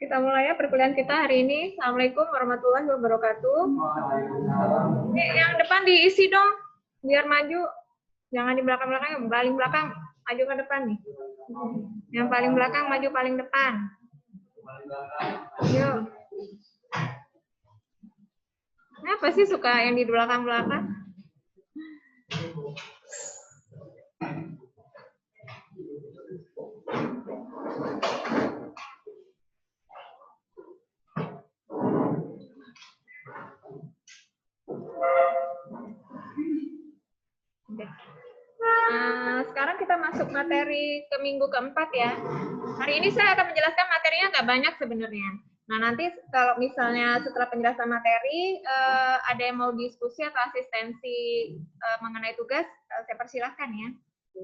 Kita mulai ya perkuliahan kita hari ini. Assalamualaikum warahmatullahi wabarakatuh. Yang depan diisi dong, biar maju. Jangan di belakang-belakang, yang paling belakang maju ke depan nih. Yang paling belakang maju paling depan. Yuk. Kenapa sih suka yang di belakang-belakang? Sekarang kita masuk materi ke minggu keempat ya. Hari ini saya akan menjelaskan materinya nggak banyak sebenarnya. Nah nanti kalau misalnya setelah penjelasan materi ada yang mau diskusi atau asistensi mengenai tugas, saya persilahkan ya.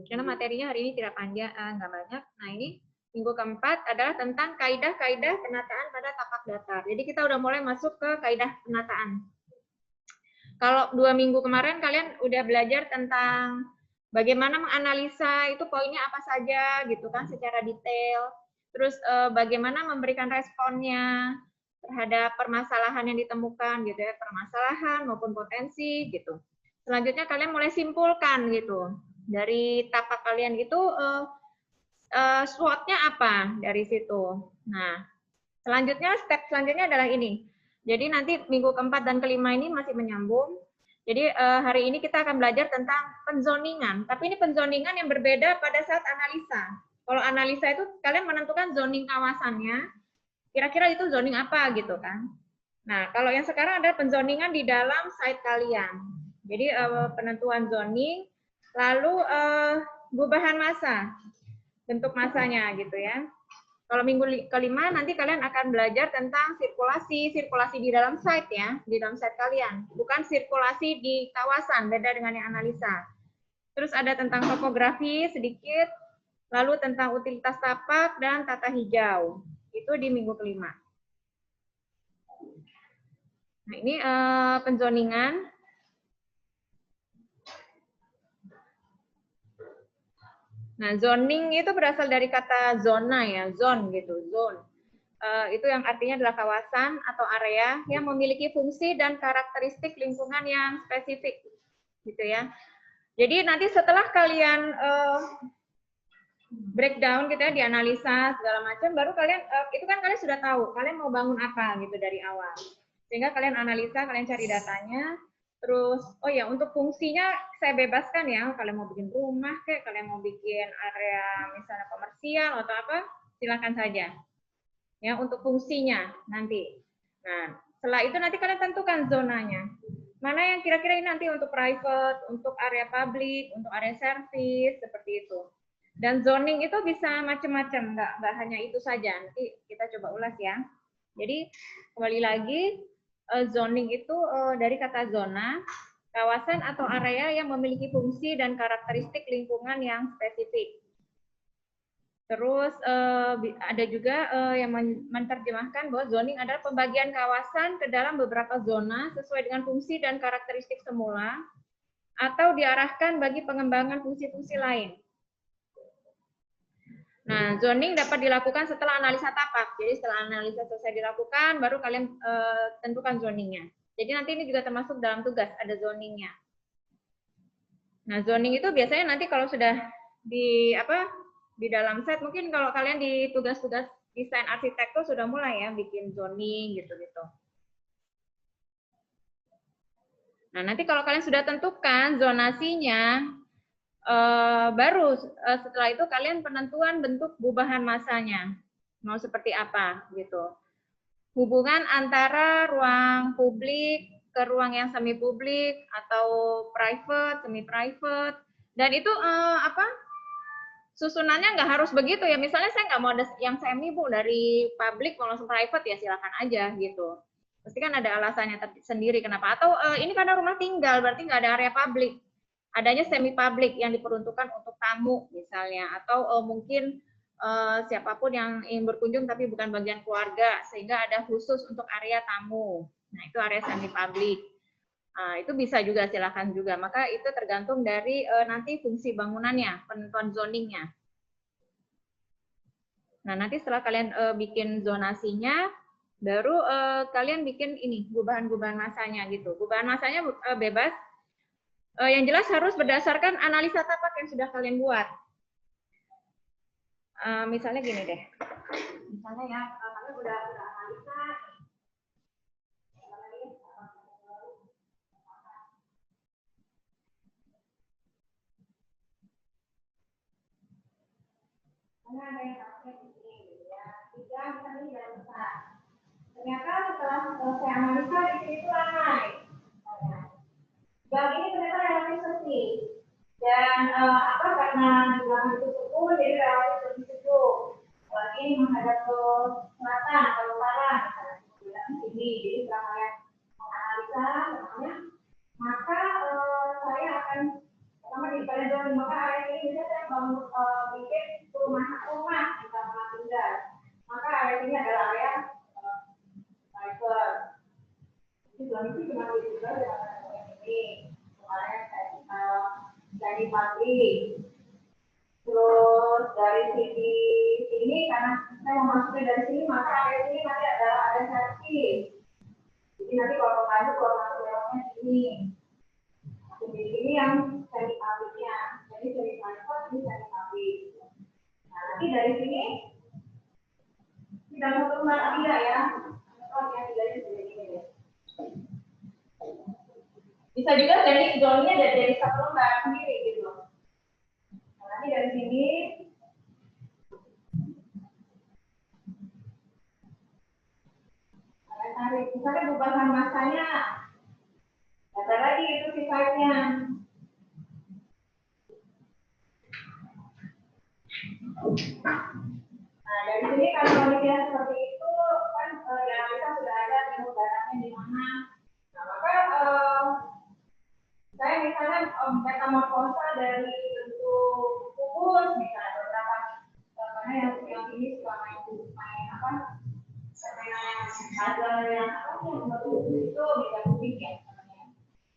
Karena materinya hari ini tidak panjang, nggak banyak. Nah ini minggu keempat adalah tentang kaidah-kaidah penataan pada tapak datar. Jadi kita udah mulai masuk ke kaidah penataan. Kalau 2 minggu kemarin kalian udah belajar tentang bagaimana menganalisa itu poinnya apa saja gitu kan secara detail. Terus bagaimana memberikan responnya terhadap permasalahan yang ditemukan gitu ya, permasalahan maupun potensi gitu. Selanjutnya kalian mulai simpulkan gitu. Dari tapak kalian itu SWOT-nya apa dari situ. Nah, selanjutnya step selanjutnya adalah ini. Jadi nanti minggu keempat dan kelima ini masih menyambung. Jadi hari ini kita akan belajar tentang penzoningan. Tapi ini penzoningan yang berbeda pada saat analisa. Kalau analisa itu kalian menentukan zoning kawasannya. Kira-kira itu zoning apa gitu kan. Nah kalau yang sekarang adalah penzoningan di dalam site kalian. Jadi penentuan zoning. Lalu gubahan massa. Bentuk massanya gitu ya. Kalau minggu kelima nanti kalian akan belajar tentang sirkulasi di dalam site ya, di dalam site kalian. Bukan sirkulasi di kawasan, beda dengan yang analisa. Terus ada tentang topografi sedikit, lalu tentang utilitas tapak dan tata hijau. Itu di minggu kelima. Nah ini penzoningan. Nah, zoning itu berasal dari kata zona ya, zone gitu, zone. Itu yang artinya adalah kawasan atau area yang memiliki fungsi dan karakteristik lingkungan yang spesifik, gitu ya. Jadi nanti setelah kalian breakdown gitu ya, dianalisa segala macam, baru kalian itu kan kalian sudah tahu kalian mau bangun apa gitu dari awal. Sehingga kalian analisa, kalian cari datanya. Terus, oh ya, untuk fungsinya saya bebaskan ya. Kalian mau bikin rumah, kayak kalian mau bikin area misalnya komersial atau apa, silakan saja. Ya, untuk fungsinya nanti. Nah, setelah itu nanti kalian tentukan zonanya. Mana yang kira-kira ini nanti untuk private, untuk area publik, untuk area service, seperti itu. Dan zoning itu bisa macam-macam, nggak hanya itu saja. Nanti kita coba ulas ya. Jadi, kembali lagi, zoning itu dari kata zona, kawasan atau area yang memiliki fungsi dan karakteristik lingkungan yang spesifik. Terus ada juga yang menerjemahkan bahwa zoning adalah pembagian kawasan ke dalam beberapa zona sesuai dengan fungsi dan karakteristik semula atau diarahkan bagi pengembangan fungsi-fungsi lain. Nah, zoning dapat dilakukan setelah analisa tapak. Jadi setelah analisa selesai dilakukan, baru kalian tentukan zoningnya. Jadi nanti ini juga termasuk dalam tugas, ada zoningnya. Nah, zoning itu biasanya nanti kalau sudah di dalam set, mungkin kalau kalian di tugas-tugas desain arsitektur sudah mulai ya bikin zoning gitu-gitu. Nah, nanti kalau kalian sudah tentukan zonasinya, baru setelah itu kalian penentuan bentuk gubahan massanya. Mau seperti apa gitu. Hubungan antara ruang publik ke ruang yang semi publik atau private, semi private. Dan itu susunannya nggak harus begitu ya. Misalnya saya nggak mau ada yang semi bu, dari publik mau langsung private ya silakan aja gitu. Pasti kan ada alasannya sendiri kenapa. Atau ini karena rumah tinggal berarti nggak ada area publik. Adanya semi publik yang diperuntukkan untuk tamu misalnya. Atau mungkin siapapun yang ingin berkunjung tapi bukan bagian keluarga sehingga ada khusus untuk area tamu. Nah itu area semi publik. Itu bisa juga silakan juga. Maka itu tergantung dari nanti fungsi bangunannya, penentuan zoningnya. Nah, nanti setelah kalian bikin zonasinya, baru kalian bikin ini gubahan-gubahan masanya gitu. Gubahan masanya bebas. Yang jelas harus berdasarkan analisa tapak yang sudah kalian buat. Misalnya gini deh. Misalnya ya, kalian udah analisa. Karena ada yang pakai ini, ya. 3 misalnya tidak besar. Ternyata setelah saya analisa di sini itu ramai. Gang ini ternyata relatif sepi. Dan karena di belakang itu suku, jadi relatif lebih sejuk. Lagi menghadap ke selatan atau utara, misalnya sini. Jadi setelah kalian menganalisa, namanya, maka saya akan pertama di kalian jual maka area ini bisa saya bangun bikin rumah di tempat tinggal. Maka area ini adalah area cyber. Jadi belum itu cuma dijual dengan ini. Kemarin dari pabrik. Terus dari sini ini karena saya mau masuknya dari sini maka area ini nanti adalah area servis. Jadi nanti kalau masuk lewatnya sini. Di sini yang seri pabriknya, jadi seri transport ini seri pabrik. Nah, nanti dari sini tidak satu lembar tidak ya, yang tiga ini. Bisa juga dari zonnya dari satu lembar sendiri gitu. Nah, nanti dari sini tarik, misalnya gubahan masanya. Ada lagi itu sifatnya. Nah, dari sini kalau kondisinya seperti itu, kan di analisa sudah ada timur baratnya di mana. Nah, maka saya misalnya metamorfosa dari bentuk kubus, misalnya beberapa contohnya yang ini suka main apa? Permainan puzzle yang bentuk itu bisa kubik ya.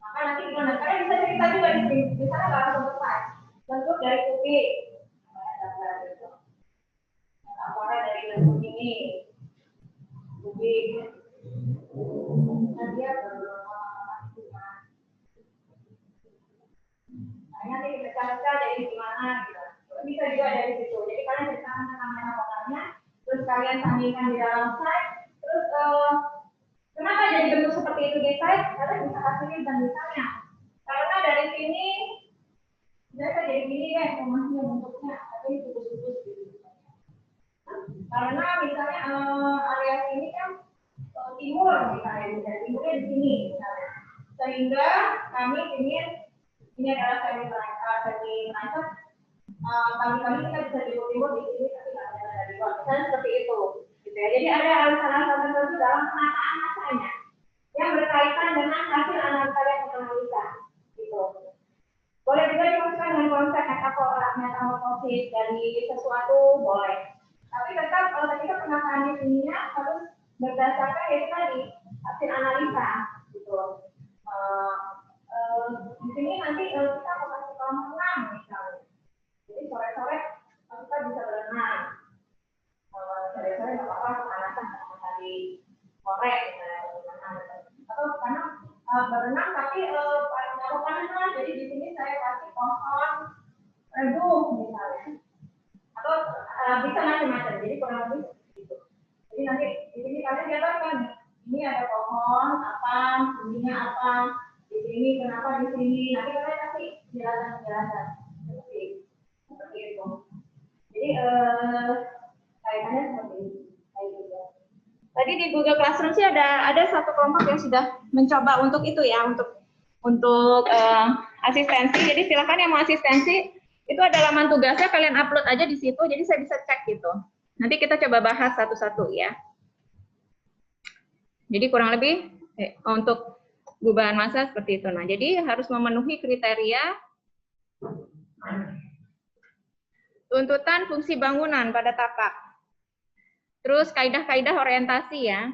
Maka nanti gimana? Kalian bisa cerita juga di sini. Misalnya langsung selesai. Bentuk dari kubik. Apakah dari bentuk ini? Kubik. Nanti ya nanti kita cari dari gimana gitu. Bisa juga dari situ. Jadi kalian ceritakan tentang metaforanya, terus kalian tampilkan di dalam slide. Terus kenapa jadi bentuk seperti itu di slide? Kalian bisa hasilin dan misalnya. Karena dari sini biasa jadi gini kan rumahnya bentuknya, tapi putus-putus gitu. Karena misalnya area sini kan timur misalnya, timurnya di sini misalnya. Sehingga kami ingin ini adalah semi Merancak. Kami kita bisa di timur di sini tapi nggak ada dari luar. Misalnya seperti itu. Gitu ya. Jadi ada alasan-alasan tertentu dalam penataan masanya yang berkaitan dengan hasil analisa yang analisa. Gitu. Boleh juga dimasukkan dengan konsep metamorfosis dari sesuatu boleh. Tapi tetap ketika penataan di sininya harus berdasarkan itu tadi hasil analisa. Gitu. Di sini nanti kita mau kasih kolam renang misalnya. Jadi sore-sore kita bisa berenang. Sore-sore nggak apa-apa pemanasan matahari sore atau karena berenang tapi kalau panas jadi di sini saya kasih pohon redup misalnya atau bisa macam-macam. Jadi kurang lebih gitu. Jadi nanti di sini kalian lihat ini ada pohon apa, ininya apa. Di sini kenapa di sini nanti kalian kasih penjelasan seperti itu. Jadi kaitannya seperti ini. Tadi di Google Classroom sih ada satu kelompok yang sudah mencoba untuk itu ya untuk asistensi. Jadi silakan yang mau asistensi itu ada laman tugasnya kalian upload aja di situ. Jadi saya bisa cek gitu. Nanti kita coba bahas satu-satu ya. Jadi kurang lebih untuk gubahan massa seperti itu. Nah, jadi harus memenuhi kriteria tuntutan fungsi bangunan pada tapak. Terus kaidah-kaidah orientasi ya.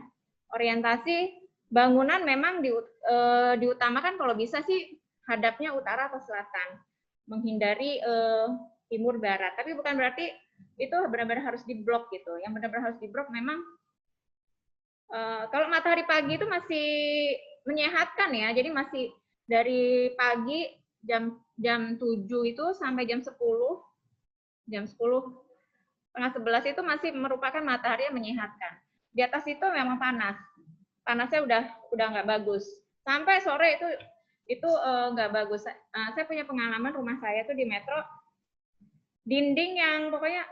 Orientasi bangunan memang diutamakan kalau bisa sih hadapnya utara atau selatan. Menghindari timur barat. Tapi bukan berarti itu benar-benar harus diblok gitu. Yang benar-benar harus diblok memang kalau matahari pagi itu masih menyehatkan ya, jadi masih dari pagi jam jam 7 itu sampai jam 10 setengah 11 itu masih merupakan matahari yang menyehatkan. Di atas itu memang panas, panasnya udah nggak bagus. Sampai sore itu nggak bagus. Saya punya pengalaman, rumah saya tuh di Metro, pokoknya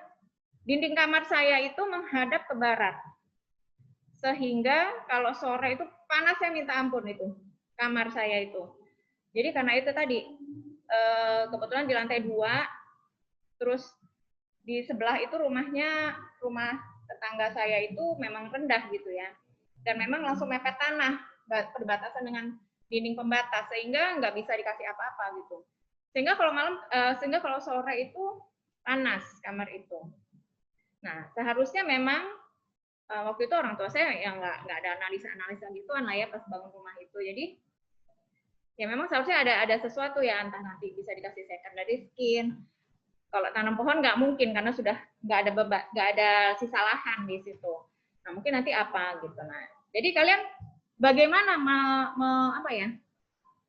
dinding kamar saya itu menghadap ke barat. Sehingga kalau sore itu panasnya minta ampun itu kamar saya itu. Jadi karena itu tadi kebetulan di lantai 2, terus di sebelah itu rumah tetangga saya itu memang rendah gitu ya, dan memang langsung mepet tanah, perbatasan dengan dinding pembatas, sehingga nggak bisa dikasih apa-apa gitu. Sehingga kalau sore itu panas kamar itu. Nah, seharusnya memang waktu itu orang tua saya yang nggak ada analisa gituan lah ya pas bangun rumah itu. Jadi ya memang seharusnya ada sesuatu ya, entah nanti bisa dikasih secondary skin. Kalau tanam pohon nggak mungkin karena sudah nggak ada sisa lahan di situ. Nah, mungkin nanti apa gitu. Nah, jadi kalian bagaimana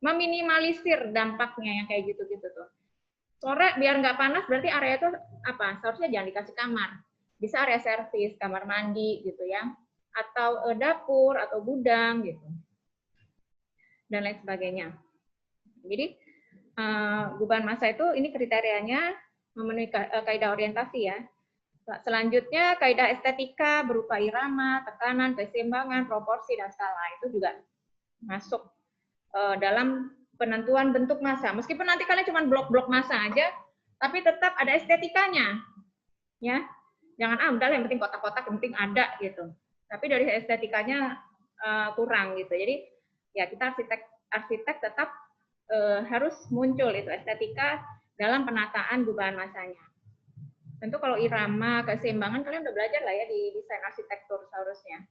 meminimalisir dampaknya yang kayak gitu-gitu tuh. Sore biar nggak panas berarti area itu apa? Seharusnya jangan dikasih kamar. Bisa area servis, kamar mandi gitu ya, atau dapur atau gudang gitu, dan lain sebagainya. Jadi gubahan massa itu ini kriterianya memenuhi kaidah orientasi ya. Selanjutnya kaidah estetika berupa irama, tekanan, keseimbangan, proporsi, dan skala itu juga masuk dalam penentuan bentuk massa. Meskipun nanti kalian cuma blok-blok massa aja, tapi tetap ada estetikanya, ya. Jangan udah yang penting kotak-kotak, yang penting ada gitu. Tapi dari estetikanya kurang gitu. Jadi ya kita arsitek tetap harus muncul itu estetika dalam penataan gubahan massanya. Tentu kalau irama, keseimbangan kalian udah belajar lah ya di desain arsitektur seharusnya.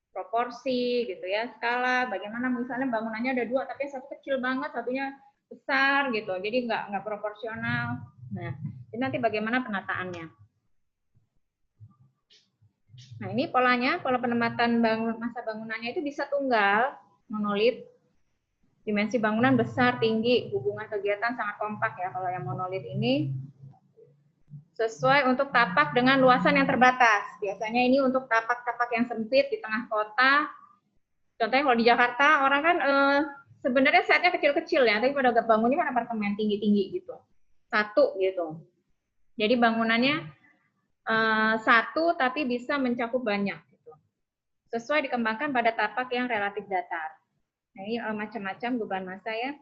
Proporsi gitu ya, skala, bagaimana misalnya bangunannya ada 2 tapi satu kecil banget, satunya besar gitu. Jadi nggak proporsional. Nah, jadi nanti bagaimana penataannya. Nah, ini polanya, pola penempatan massa bangunannya itu bisa tunggal, monolit, dimensi bangunan besar, tinggi, hubungan kegiatan sangat kompak ya kalau yang monolit ini. Sesuai untuk tapak dengan luasan yang terbatas. Biasanya ini untuk tapak-tapak yang sempit di tengah kota. Contohnya kalau di Jakarta, orang kan sebenarnya setnya kecil-kecil ya, tapi pada bangunnya kan apartemen tinggi-tinggi gitu. Satu gitu. Jadi bangunannya satu tapi bisa mencakup banyak gitu. Sesuai dikembangkan pada tapak yang relatif datar. Nah, ini macam-macam gubahan massa ya.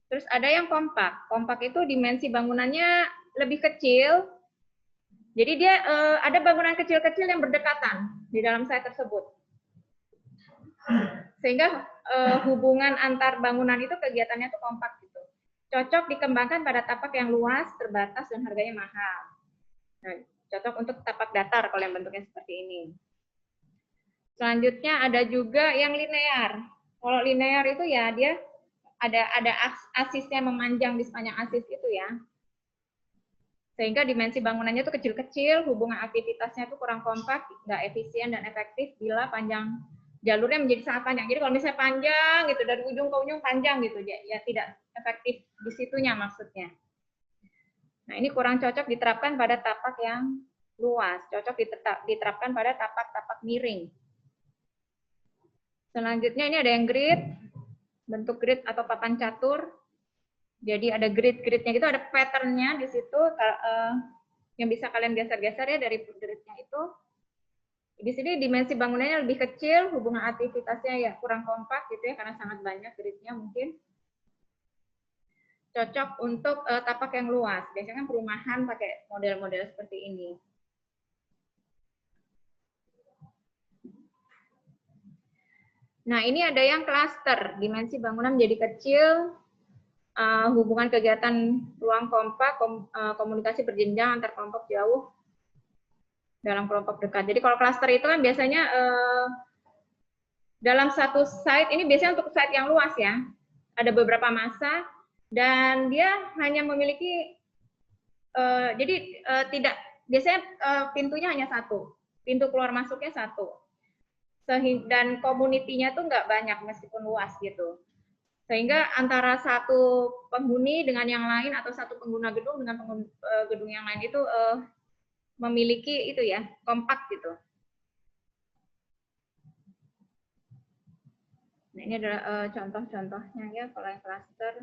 Terus ada yang kompak. Kompak itu dimensi bangunannya lebih kecil. Jadi dia ada bangunan kecil-kecil yang berdekatan di dalam site tersebut. Sehingga hubungan antar bangunan itu kegiatannya itu kompak gitu. Cocok dikembangkan pada tapak yang luas, terbatas, dan harganya mahal. Nah, cocok untuk tapak datar kalau yang bentuknya seperti ini. Selanjutnya ada juga yang linear. Kalau linear itu ya dia ada asisnya memanjang di sepanjang asis itu ya. Sehingga dimensi bangunannya itu kecil-kecil, hubungan aktivitasnya itu kurang kompak, nggak efisien dan efektif bila panjang jalurnya menjadi sangat panjang. Jadi kalau misalnya panjang gitu dari ujung ke ujung panjang gitu ya tidak efektif di situnya maksudnya. Nah, ini kurang cocok diterapkan pada tapak yang luas, cocok diterapkan pada tapak-tapak miring. Selanjutnya ini ada yang grid, bentuk grid atau papan catur. Jadi ada grid-gridnya gitu, ada patternnya di situ yang bisa kalian geser-geser ya dari gridnya itu. Di sini dimensi bangunannya lebih kecil, hubungan aktivitasnya ya kurang kompak gitu ya karena sangat banyak gridnya mungkin. Cocok untuk tapak yang luas. Biasanya kan perumahan pakai model-model seperti ini. Nah, ini ada yang klaster, dimensi bangunan menjadi kecil, hubungan kegiatan ruang kompak, komunikasi berjenjang antar kelompok jauh dalam kelompok dekat. Jadi kalau klaster itu kan biasanya dalam satu site, ini biasanya untuk site yang luas ya, ada beberapa massa, dan dia hanya memiliki Jadi tidak biasanya pintunya hanya satu, pintu keluar masuknya satu, dan komunitinya tuh nggak banyak meskipun luas gitu, sehingga antara satu penghuni dengan yang lain atau satu pengguna gedung dengan gedung yang lain itu memiliki itu ya kompak gitu. Nah ini adalah contoh-contohnya ya kalau yang cluster.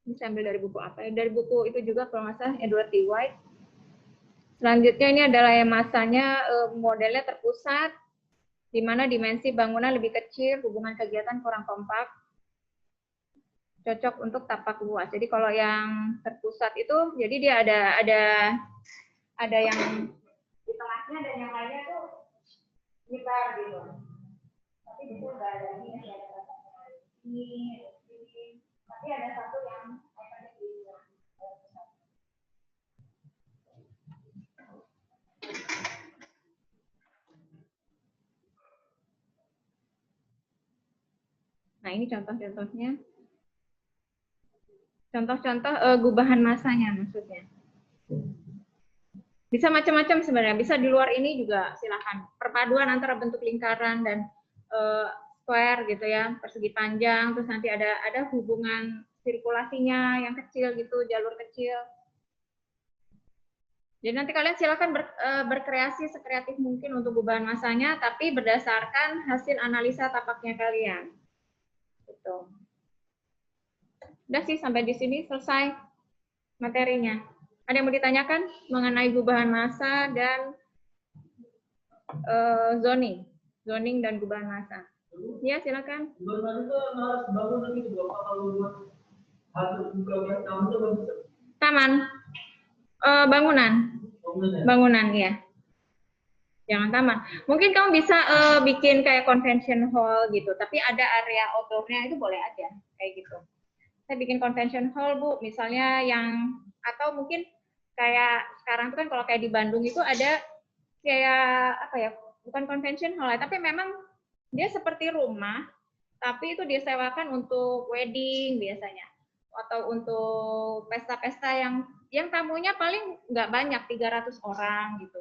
Ini saya ambil dari buku apa ya? Dari buku itu juga kalau nggak salah Edward T. White. Selanjutnya ini adalah yang masanya modelnya terpusat, di mana dimensi bangunan lebih kecil, hubungan kegiatan kurang kompak, cocok untuk tapak luas. Jadi kalau yang terpusat itu, jadi dia ada yang di tengahnya dan yang lainnya tuh nyebar gitu. Tapi itu nggak ada ini, tapi ada satu yang nah ini contoh-contohnya. Contoh-contoh gubahan masanya maksudnya. Bisa macam-macam sebenarnya, bisa di luar ini juga silakan. Perpaduan antara bentuk lingkaran dan square gitu ya, persegi panjang, terus nanti ada hubungan sirkulasinya yang kecil gitu, jalur kecil. Jadi nanti kalian silakan berkreasi sekreatif mungkin untuk gubahan masanya, tapi berdasarkan hasil analisa tapaknya kalian. Gitu. Udah sih sampai di sini selesai materinya. Ada yang mau ditanyakan mengenai gubahan massa dan zoning dan gubahan massa? Ya silakan. Taman, bangunan ya. Jangan taman. Mungkin kamu bisa bikin kayak convention hall gitu, tapi ada area outdoor-nya itu boleh aja kayak gitu. Saya bikin convention hall Bu, misalnya yang atau mungkin kayak sekarang tuh kan kalau kayak di Bandung itu ada kayak apa ya, bukan convention hall tapi memang dia seperti rumah, tapi itu disewakan untuk wedding biasanya atau untuk pesta-pesta yang tamunya paling nggak banyak 300 orang gitu.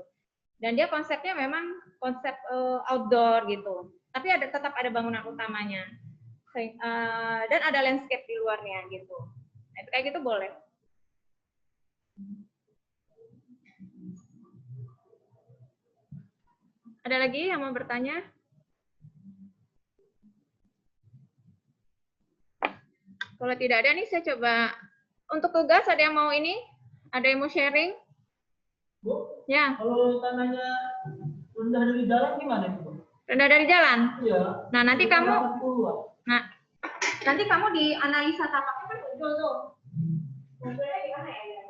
Dan dia konsepnya memang konsep outdoor gitu, tapi tetap ada bangunan utamanya dan ada landscape di luarnya gitu. Nah, kayak gitu boleh. Ada lagi yang mau bertanya? Kalau tidak ada nih saya coba untuk tugas, ada yang mau ini? Ada yang mau sharing? Bu, ya. Kalau tanahnya rendah dari jalan gimana Bu? Rendah dari jalan? Iya. Nah, nanti kamu dianalisa tapaknya kan muncul tuh. Munculnya di mana ya?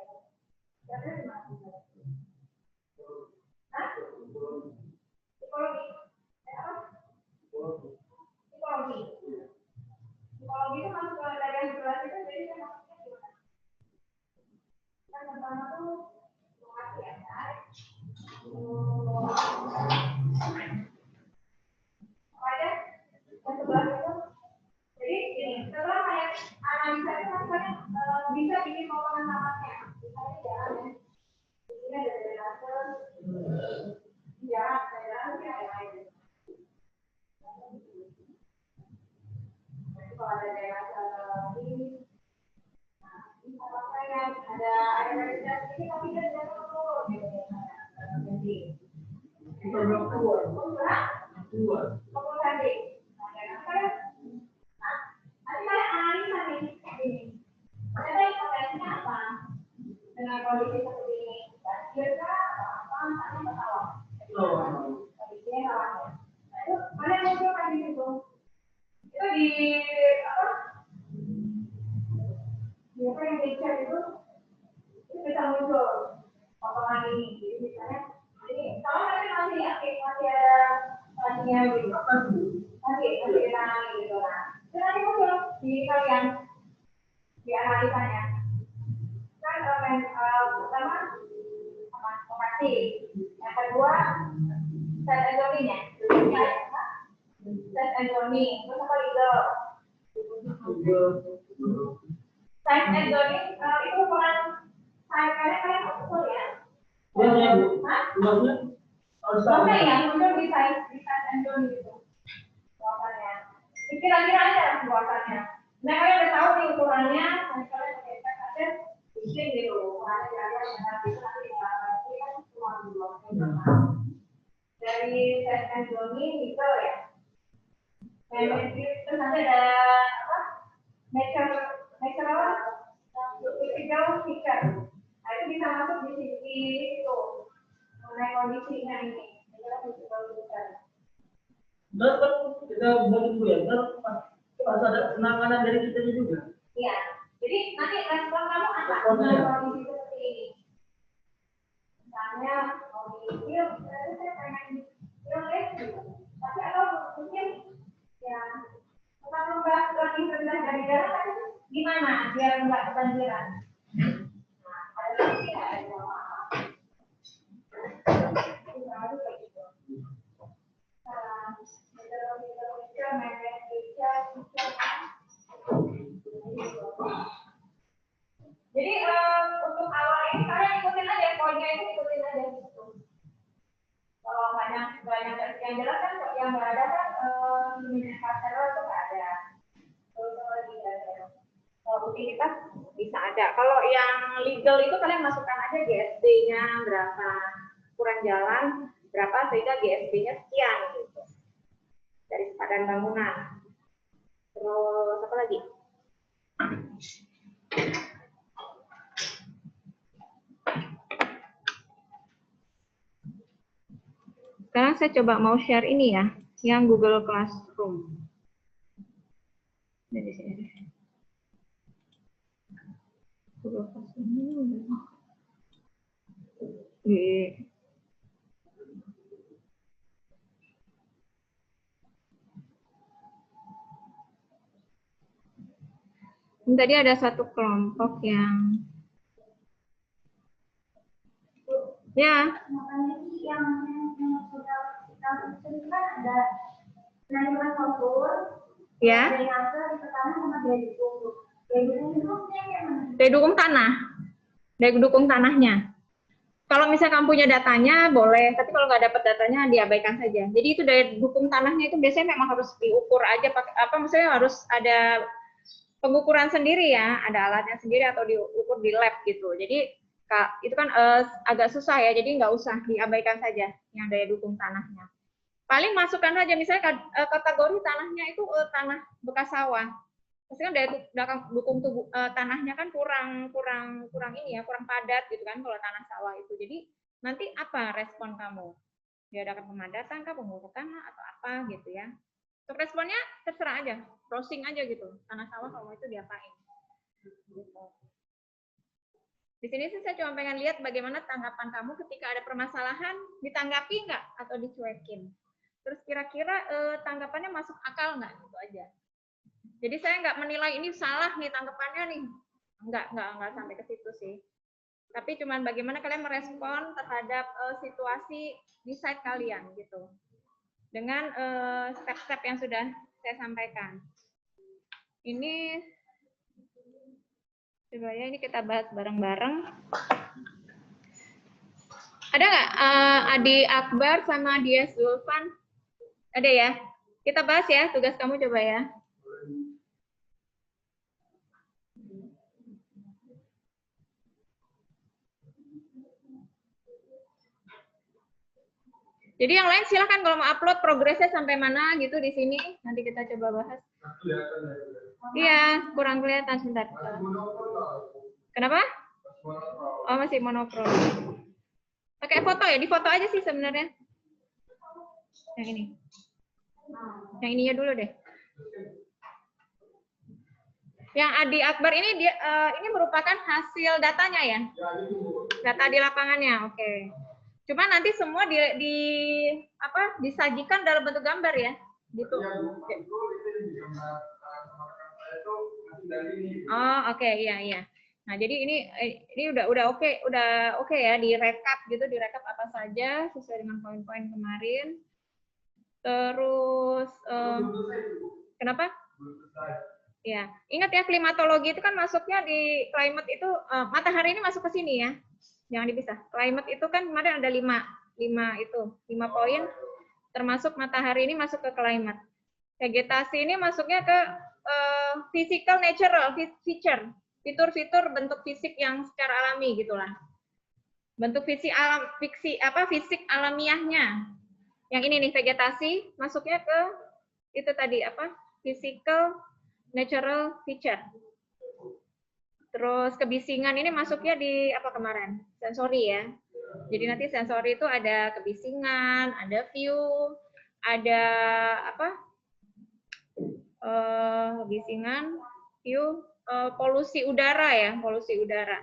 Psikologi. Psikologi. Psikologi itu masuk ke dari yang jelas itu, jadi kan maksudnya gimana? Yang pertama tuh lokasi ya, ada yang sebelah itu. Jadi gini, setelah kayak analisa itu kan kalian bisa bikin potongan tamaknya. Misalnya jalan ya, di sini ada drainase, jalan yang lain. Nanti kalau ada drainase ini, nah ini apa yang ada drainase ini tapi dia tidak turun gitu jadi kita berkuat tadi. Nanti kalian analisa nih ini. Ada potensinya apa? Dengan kondisi seperti ini, kira-kira apa yang bersalah? Kondisinya salah ya. Nah itu kalian munculkan di situ. Itu di apa? Di apa yang dicek itu bisa muncul potongan ini. Jadi misalnya ini kalau nanti masih aktif, masih ada tadinya gitu, masih ditangani gitu lah. Itu nanti muncul di kalian di analisanya. Kan pertama apa lokasi, yang kedua set and zoning-nya, set and zoning, terus apa legal, set and zoning itu ukuran kalian ukur ya. Ya, Bu. Maksudnya harus tahu. Oke ya, muncul di size and zone gitu. Buatannya. Kira-kira aja buatannya. Nah, kalian udah tahu nih ukurannya, nanti kalian pakai tes aja, bikin gitu. Ukurannya kira-kira benar itu nanti kan cuma dua. Dari size and zone ini gitu ya. Terus nanti ada apa? Nature apa? Physical feature. Nah, itu bisa masuk di sisi itu. Mengenai kondisinya ini. Dan kan kita begitu ya, kan harus ada penanganan dari kita juga. Iya. Jadi nanti respon kamu apa? Responnya ya? Kondisi seperti ini. Misalnya kondisi, saya pengen gitu. Tapi kalau mungkin ya kita membahas lagi tentang dari darat gimana biar nggak kebanjiran. Nah, ada lagi ada jadi untuk awal ini kalian ikutin aja poinnya itu ikutin aja gitu. Kalau banyak yang jelas kan yang nggak ada kan indikator itu nggak ada. Kalau utilitas bisa ada. Kalau yang legal itu kalian masukkan aja GSB-nya berapa, kurang jalan berapa sehingga GSB-nya sekian gitu. Dari sepadan bangunan. Terus apa lagi? Sekarang saya coba mau share ini ya, yang Google Classroom. Dari sini. Google Classroom. Tadi ada satu kelompok yang ya. Yang sudah kita ceritakan ada penanaman kontur, ya. Dari dukung tanah, dari dukung tanahnya. Kalau misalnya kamu punya datanya boleh, tapi kalau nggak dapat datanya diabaikan saja. Jadi itu dari dukung tanahnya itu biasanya memang harus diukur aja pakai apa, misalnya harus ada pengukuran sendiri ya, ada alatnya sendiri atau diukur di lab gitu. Jadi itu kan agak susah ya, jadi nggak usah diabaikan saja yang daya dukung tanahnya. Paling masukkan saja misalnya kategori tanahnya itu tanah bekas sawah. Pasti kan daya dukung tanahnya kan kurang ini ya, kurang padat gitu kan kalau tanah sawah itu. Jadi nanti apa respon kamu? Diadakan pemadatan kah, pengukur tanah atau apa gitu ya. Untuk responnya terserah aja, browsing aja gitu. Tanah sawah kalau itu diapain. Gitu. Di sini sih saya cuma pengen lihat bagaimana tanggapan kamu ketika ada permasalahan, ditanggapi nggak atau dicuekin. Terus kira-kira tanggapannya masuk akal nggak, gitu aja. Jadi saya nggak menilai ini salah nih tanggapannya nih, nggak sampai ke situ sih. Tapi cuma bagaimana kalian merespon terhadap situasi di site kalian gitu, dengan step-step yang sudah saya sampaikan. Ini coba ya, ini kita bahas bareng-bareng. Ada nggak Adi Akbar sama Dia Zulfan? Ada ya? Kita bahas ya, tugas kamu coba ya. Jadi yang lain silahkan kalau mau upload progresnya sampai mana gitu di sini. Nanti kita coba bahas. Iya, kurang kelihatan sebentar. Kenapa? Oh, masih monokrom. Pakai foto ya, di foto aja sih sebenarnya. Yang ini. Yang ininya dulu deh. Yang Adi Akbar ini dia ini merupakan hasil datanya ya? Data di lapangannya, oke. Cuma nanti semua disajikan dalam bentuk gambar ya, gitu. Oh, oke, iya. Nah, jadi ini udah oke ya, direkap gitu, direkap apa saja sesuai dengan poin-poin kemarin. Terus kenapa? Ya, ingat ya klimatologi itu kan masuknya di climate itu matahari ini masuk ke sini ya. Jangan dipisah. Climate itu kan kemarin ada 5 poin termasuk matahari ini masuk ke climate. Vegetasi ini masuknya ke physical natural feature, fitur-fitur bentuk fisik yang secara alami gitulah. Bentuk fisik fisik alamiahnya. Yang ini nih vegetasi masuknya ke itu tadi apa? Physical natural feature. Terus kebisingan ini masuknya di apa kemarin? Sensori ya. Jadi nanti sensori itu ada kebisingan, ada view, ada apa? Kebisingan, view, polusi udara ya, polusi udara.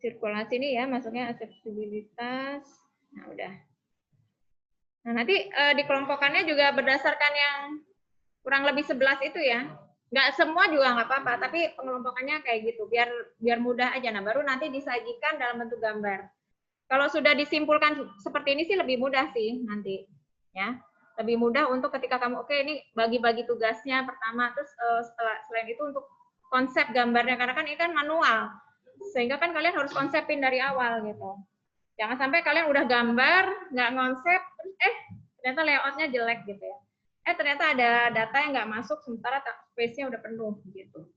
Sirkulasi ini ya, masuknya aksesibilitas. Nah, udah. Nah, nanti dikelompokkannya juga berdasarkan yang kurang lebih 11 itu ya. Nggak semua juga nggak apa-apa, tapi pengelompokannya kayak gitu, biar mudah aja. Nah, baru nanti disajikan dalam bentuk gambar. Kalau sudah disimpulkan seperti ini sih lebih mudah sih nanti, ya. Lebih mudah untuk ketika kamu oke ini bagi-bagi tugasnya pertama, terus selain itu untuk konsep gambarnya karena kan ini kan manual, sehingga kan kalian harus konsepin dari awal gitu. Jangan sampai kalian udah gambar nggak konsep, terus ternyata layoutnya jelek gitu ya. Ternyata ada data yang nggak masuk sementara space-nya udah penuh gitu.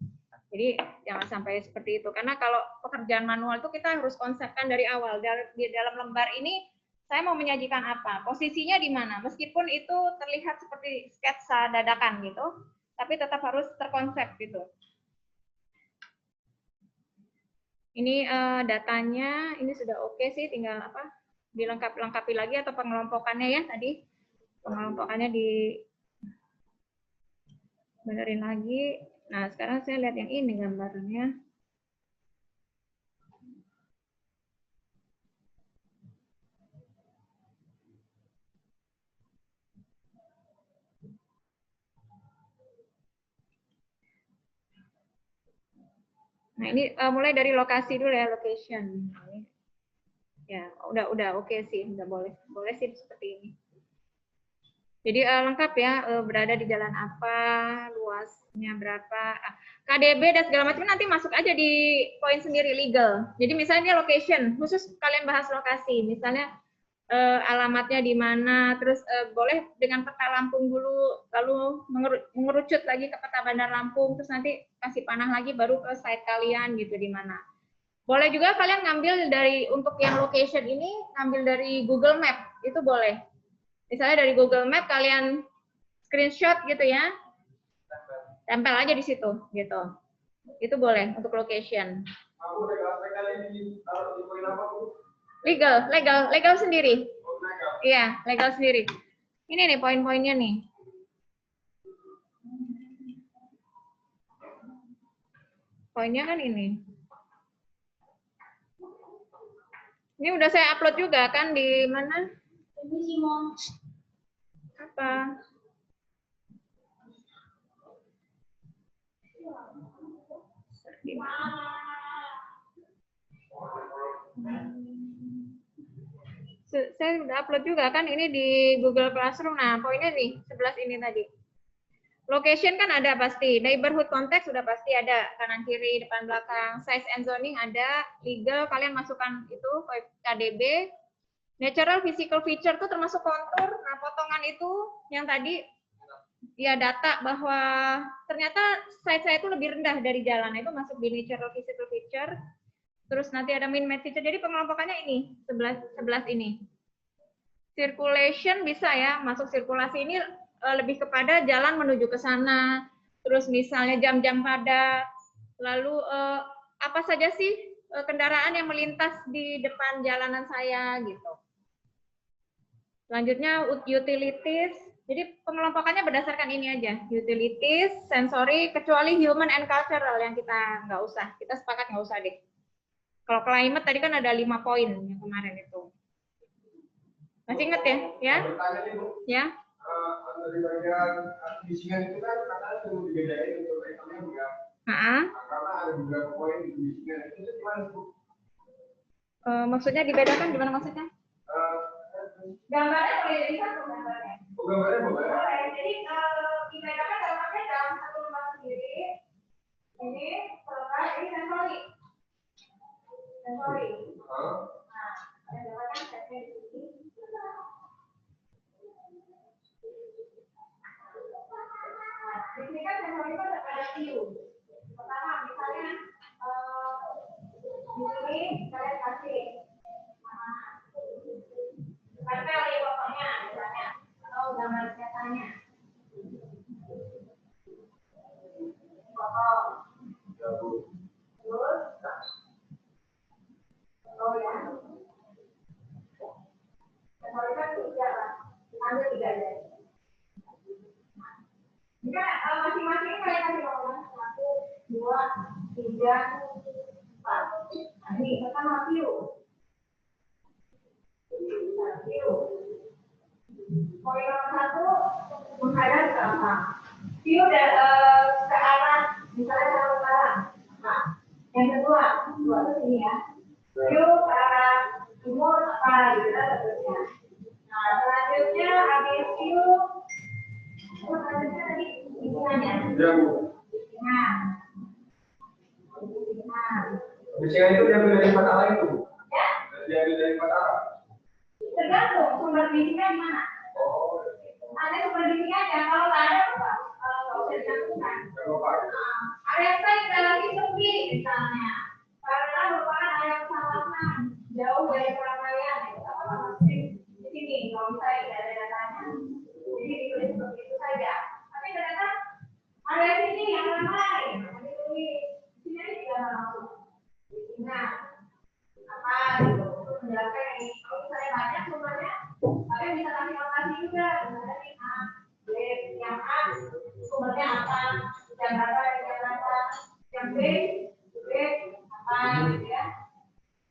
Jadi jangan sampai seperti itu. Karena kalau pekerjaan manual itu kita harus konsepkan dari awal. Di dalam lembar ini saya mau menyajikan apa, posisinya di mana. Meskipun itu terlihat seperti sketsa dadakan gitu, tapi tetap harus terkonsep gitu. Ini datanya, ini sudah oke sih, tinggal apa? Dilengkapi lagi atau pengelompokannya ya tadi. Pengelompokannya di benerin lagi. Nah, sekarang saya lihat yang ini gambarnya. Nah, ini mulai dari lokasi dulu ya, location. Ya, udah oke sih, udah boleh sih seperti ini. Jadi lengkap ya, berada di jalan apa, luasnya berapa, KDB dan segala macam nanti masuk aja di poin sendiri legal. Jadi misalnya location, khusus kalian bahas lokasi, misalnya alamatnya di mana, terus boleh dengan peta Lampung dulu, lalu mengerucut lagi ke peta Bandar Lampung, terus nanti kasih panah lagi baru ke site kalian gitu di mana. Boleh juga kalian ngambil dari untuk yang location ini, ngambil dari Google Map, itu boleh. Misalnya dari Google Map kalian screenshot gitu ya, tempel aja di situ gitu. Itu boleh untuk location. Legal sendiri. Iya, legal sendiri. Ini nih poin-poinnya nih. Poinnya kan ini. Ini udah saya upload juga kan di mana? Ini sih mau apa? Saya udah upload juga kan ini di Google Classroom. Nah, poinnya nih 11 ini tadi. Location kan ada pasti, neighborhood context sudah pasti ada, kanan kiri, depan belakang, size and zoning ada, legal kalian masukkan itu KDB, natural physical feature itu termasuk kontur. Nah, potongan itu yang tadi ya data bahwa ternyata size saya itu lebih rendah dari jalan, itu masuk di natural physical feature. Terus nanti ada min max feature. Jadi pengelompokannya ini 11 ini. Circulation bisa ya, masuk sirkulasi ini lebih kepada jalan menuju ke sana. Terus misalnya jam-jam padat. Lalu apa saja sih kendaraan yang melintas di depan jalanan saya gitu. Selanjutnya utilities. Jadi pengelompokannya berdasarkan ini aja. Utilities, sensory, kecuali human and cultural yang kita nggak usah. Kita sepakat nggak usah deh. Kalau climate tadi kan ada 5 poin yang kemarin itu. Masih inget ya? Ya? Ya? Dari bagian kebisingan itu kan katanya perlu dibedain untuk itemnya juga. Karena ada beberapa poin di kebisingan itu gimana Bu? Maksudnya dibedakan gimana maksudnya? Gambarnya boleh jadi satu gambarnya. Gambarnya boleh. Jadi sensori. Nah, kalian dapatkan setnya di sini. Di sini kan sensori itu ada view. Pertama, misalnya di sini kalian kasih tempel di fotonya, misalnya, atau gambar cetakannya. Foto. Terus, oh ya. Sensori kan tiga, ambil 3 aja. Jika masing-masing kalian kasih nomor 1, 2, 3, 4. Nah, ini pertama view. View. Poin nomor 1 menghadap ke apa? View ke arah, misalnya ke utara. Nah, yang kedua itu sini ya. View ke arah timur apa gitu seterusnya. Nah, selanjutnya habis view selanjutnya tadi hitungannya. Biasanya itu diambil dari empat arah itu. Ya? Diambil dari 4 arah. Tergantung sumber bisiknya di mana. Oh. Ada sumber bisiknya aja. Kalau nggak ada apa? Nggak usah dilakukan. Area saya lagi sepi misalnya. Karena merupakan area kawasan jauh dari keramaian. Apa masih di sini? Kalau misalnya tidak ada datanya. Jadi ditulis seperti itu saja. Tapi ternyata area sini yang ramai. Jadi di sini tidak langsung. Nah, apa gitu? Menjelaskan ini. Kalau misalnya banyak sumbernya, kalian bisa kasih lokasi juga. Misalnya nih A, B, yang A sumbernya apa? Yang berapa? Yang B apa gitu ya?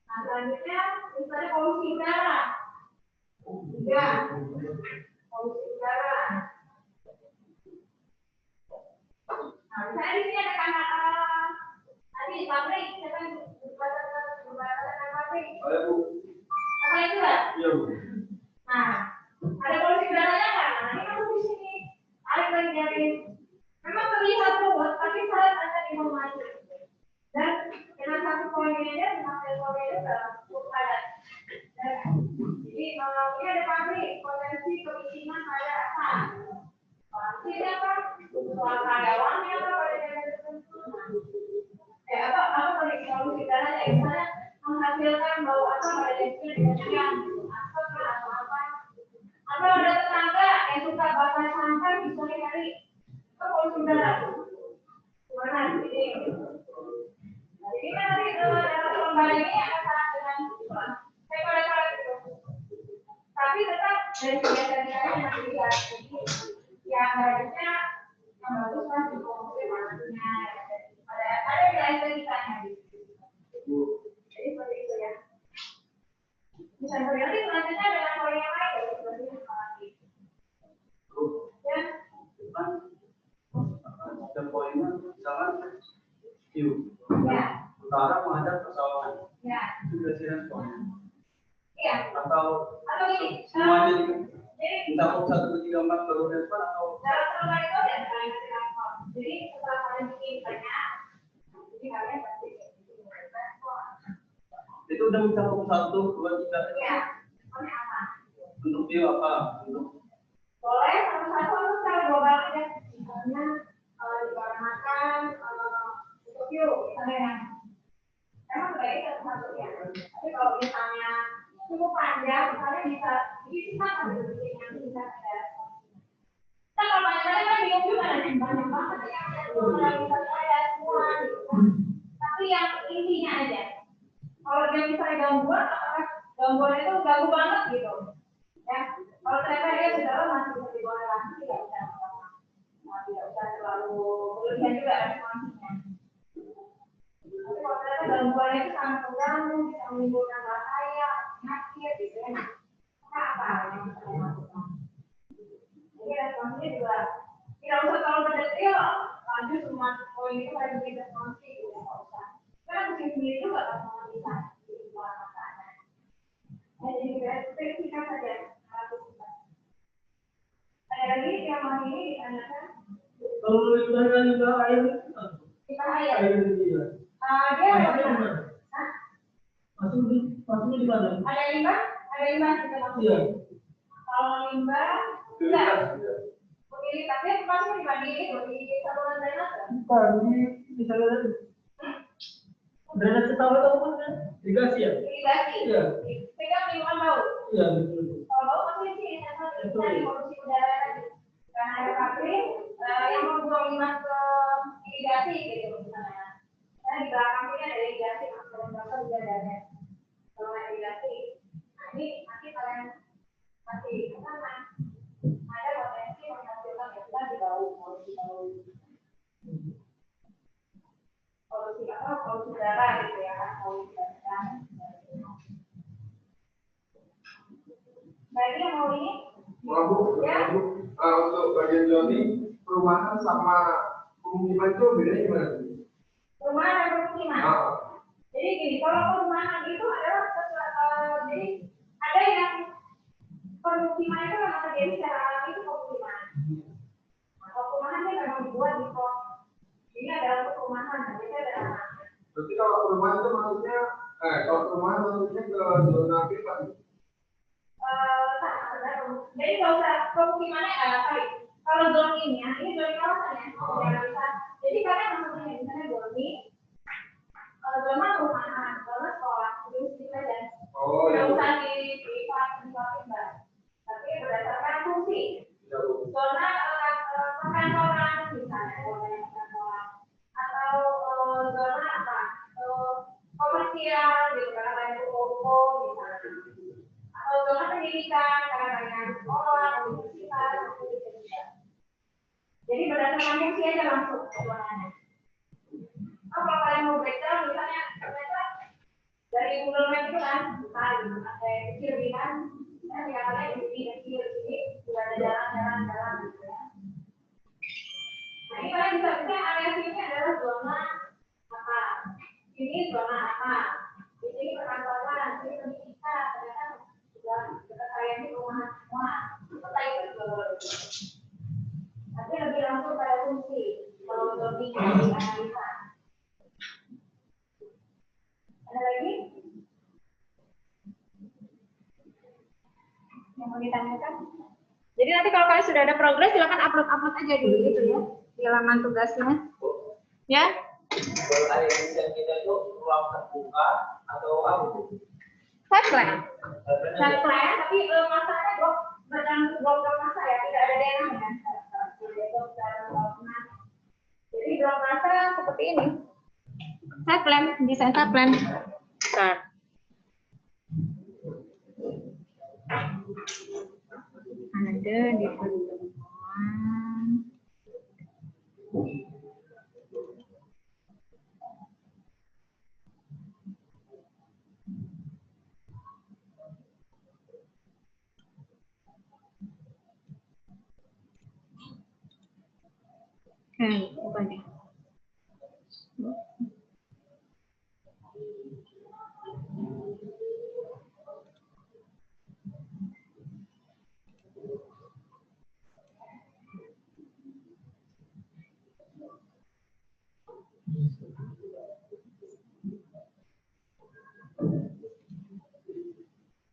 Nah selanjutnya misalnya polusi udara. 3, polusi udara. Nah misalnya di sini ada kamar tadi di pabrik, siapa yang berbatasan pabrik? Ada Bu. Apa itu ya? Iya Bu. Nah ada polusi udaranya kan? Nah ini masuk di sini. Ada dari memang terlihat luas, tapi saya ada informasi. Dan dengan satu poin ini aja, dengan poin ini sudah cukup padat. Jadi ini ada pabrik, potensi kemiskinan pada apa? Pasti apa? Soal karyawannya apa? Apa polusi udaranya? Misalnya menghasilkan bau apa pada destinasi atau apa? Atau ada tetangga yang suka bakar sampah misalnya dari polusi udara. Mana ini? Jadi kan nanti dalam lomba ini akan sangat dengan sekolah itu. Tapi tetap dari kegiatan saya yang dilihat. Jadi yang harusnya yang bagus kan di komisi maksudnya. Ada yang estetikanya gitu. Jadi seperti itu ya. Misalnya nanti selanjutnya dengan poin yang lain ya seperti itu lagi. Ya. Ada poinnya misalnya view. Ya. Utara menghadap ke selatan. Ya. Itu presiden poinnya. Iya. Atau ini. Semuanya Jadi kita mau 1, 2, 3, 4 baru depan atau dalam lomba itu ada respon. Jadi setelah kalian bikin banyak, jadi kalian pasti respon. itu udah mencakup 1, 2, 3. Iya. Responnya apa? Untuk view apa? Untuk Boleh satu-satu atau secara global aja. Misalnya dikarenakan untuk view, misalnya yang emang sebaiknya satu-satu ya. Tapi kalau misalnya cukup panjang, misalnya bisa kita kan yang bisa ada. Kita kalau panjangnya kan bingung juga nanti banyak banget yang bisa saya semua. Tapi yang intinya aja. Kalau dia misalnya gangguan, gangguan itu ganggu banget gitu. Ya, kalau ternyata dia sudah masih bisa diboleh lagi, tidak usah terlalu berlebihan juga responsnya. Tapi kalau ternyata gangguannya itu sangat mengganggu, bisa menimbulkan bahaya, penyakit, gitu ya. Apa yang bisa dilakukan? Jadi responsnya juga tidak usah terlalu berdetil, lanjut semua poin itu harus bikin responsi, gitu ya, nggak usah. Karena mungkin sendiri juga akan bisa di luar makanan. Jadi spesifik saja. Ada lagi yang mau ini ditanyakan? kalau limbahnya limbah air Limbah air. Air juga. Dia Masuknya di mana? Ada limbah kita masuk. Iya. Kalau limbah, enggak. Utilitasnya masuknya di mana? Di saluran drainase. Bukan, di saluran. Drainase tahu itu apa kan? Irigasi ya? Irigasi. Iya. Sehingga menimbulkan bau. Iya, betul. Kalau bau masuk di sini, dari polusi udara tadi. Karena ada pabrik yang membuang limbah ke irigasi gitu misalnya. Karena di belakang ini ada irigasi, kalau belakang juga ada. Kalau irigasi, ini nanti kalian masih karena ada potensi menghasilkan limbah di bau, polusi udara gitu ya kan, polusi udara. Baik, yang mau ini? Bu, Ya. untuk bagian Joni, perumahan sama pemukiman itu bedanya gimana? Perumahan dan pemukiman. Jadi gini, kalau perumahan itu adalah jadi ada yang pemukiman itu memang terjadi secara alami itu pemukiman. Kalau perumahan itu memang dibuat di kos. Ini adalah perumahan, jadi ada. Berarti kalau perumahan itu maksudnya, kalau perumahan maksudnya ke zona privat. Jadi kalau pemukimannya kalau zona ini ya, ini zona kawasan ya. Jadi kalian maksudnya misalnya zona perumahan, zona sekolah, itu saja. Oh iya. Usah di privat. Tapi berdasarkan fungsi. Zona perkantoran misalnya, perkantoran atau zona apa? Komersial gitu, karena banyak toko misalnya. Atau zona pendidikan, karena banyak sekolah, universitas, jadi berdasarkan fungsi aja langsung zonanya. Kalau kalian mau breakdown, misalnya ternyata dari Google Maps itu kan, ada kecil di kan, kalian di sini sudah ada jalan gitu ya. Nah ini kalian bisa area sini adalah zona apa? Ini zona apa? Di sini perkantoran, di sini pendidikan, ternyata sudah dekat kalian di rumah semua, kita itu nanti lebih langsung pada fungsi. Kalau zoning dianalisa. Ada lagi? Yang mau ditanyakan? Jadi nanti kalau kalian sudah ada progres, silakan upload aja dulu gitu ya di halaman tugasnya. Ya? Kalau ada yang kita itu ruang terbuka atau apa? Site plan, tapi masanya blok masa ya, tidak ada denahnya. Jadi blok masa seperti ini. Site plan, desain site plan. Start. Ada di pertemuan. Bukan ya.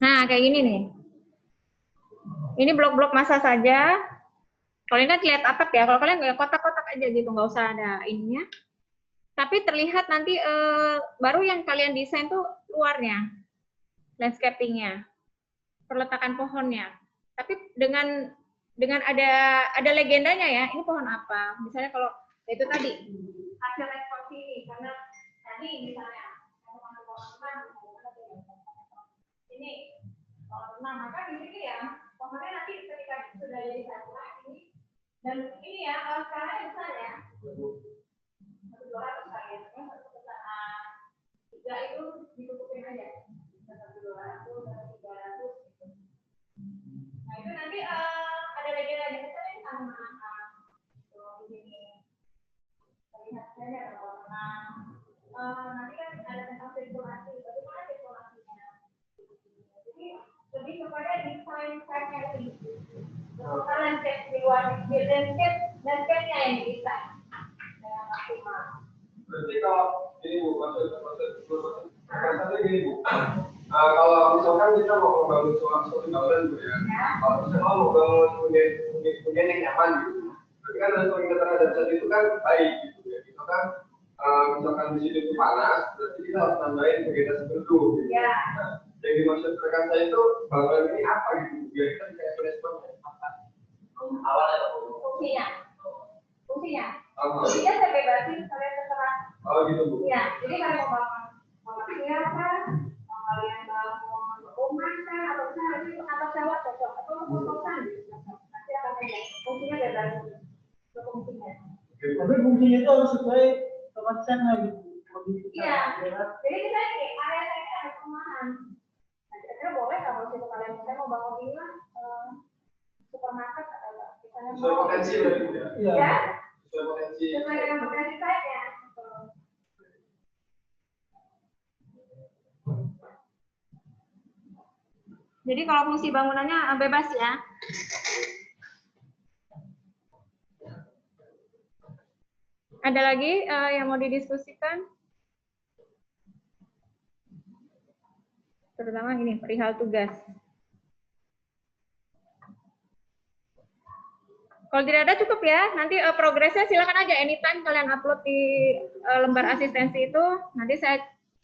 Nah, kayak gini nih. Ini blok-blok masa saja. Kalau ini kan lihat atap ya. Kalau kalian nggak kotak-kotak aja gitu, nggak usah ada ininya. Tapi terlihat nanti baru yang kalian desain tuh luarnya, landscaping-nya, perletakan pohonnya. Tapi dengan ada legendanya ya. Ini pohon apa? Misalnya kalau itu tadi hasil respons ini, karena tadi misalnya ini nah maka di sini ya pohonnya nanti ketika sudah jadi satu ini dan ini ya sekarang misalnya 200 kali ya 3 itu ditutupin aja 200 300 gitu. Nah itu nanti ada lagi misalnya sama di sini terlihat saja kalau nanti kan ada tentang sirkulasi, bagaimana sirkulasinya. Jadi lebih kepada desain site-nya ini. Bukan landscape di luar, landscape-nya yang desain dengan maksimal. Berarti kalau ini Bu, maksud gini Bu, Kalau misalkan kita mau membangun suatu bangunan gitu ya, kalau misalnya mau bangun hunian yang nyaman gitu, berarti kan lingkungan terhadap zat itu kan baik gitu ya. Itu kan misalkan di situ itu panas, berarti kita harus tambahin vegetasi teduh gitu. Nah, yang dimaksud rekan saya itu bangunan ini apa gitu? Biar kita bisa responnya apa? Awalnya Fungsinya. Fungsinya saya bebasin, kalian terserah. Oh gitu Bu. Iya, jadi kalian mau bangun siapa? Kalian bangun rumah kan, atau misalnya itu kantor sewa cocok, atau kos-kosan nanti akan aja. Fungsinya bebas. Fungsinya. Tapi fungsinya itu harus sesuai kawasan gitu. Iya. Jadi kita ini area saya ada perumahan. Nah, kira-kira boleh kalau situ kalian saya mau bangun ini lah supermarket atau misalnya Sesuai potensi berarti ya. Ya. Sesuai potensi. Sesuai dengan potensi saya. Jadi kalau fungsi bangunannya bebas ya. Ada lagi yang mau didiskusikan? Terutama ini perihal tugas. Kalau tidak ada cukup ya. Nanti progresnya silakan aja anytime kalian upload di lembar asistensi itu. Nanti saya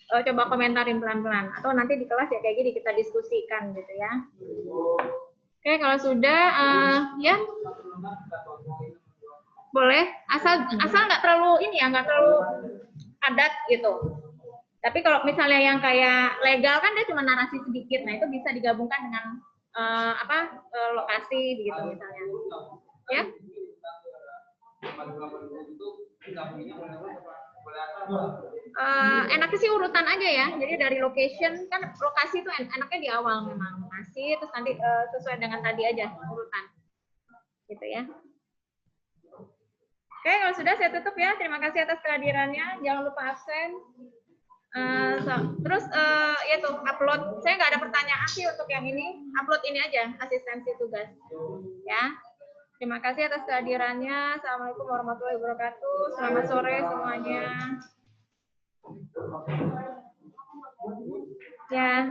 coba komentarin pelan-pelan. Atau nanti di kelas ya kayak gini kita diskusikan gitu ya. Oke, kalau sudah ya boleh. Asal nggak terlalu ini ya, nggak terlalu padat gitu. Tapi kalau misalnya yang kayak legal kan dia cuma narasi sedikit. Nah itu bisa digabungkan dengan lokasi begitu misalnya. Ya. Enaknya sih urutan aja ya. Jadi dari location kan lokasi itu enaknya di awal memang lokasi terus nanti sesuai dengan tadi aja urutan. Gitu ya. Oke, kalau sudah saya tutup ya. Terima kasih atas kehadirannya. Jangan lupa absen. Terus ya tuh upload. Saya nggak ada pertanyaan sih untuk yang ini. Upload ini aja asistensi tugas. Ya. Terima kasih atas kehadirannya. Assalamualaikum warahmatullahi wabarakatuh. Selamat sore semuanya. Ya.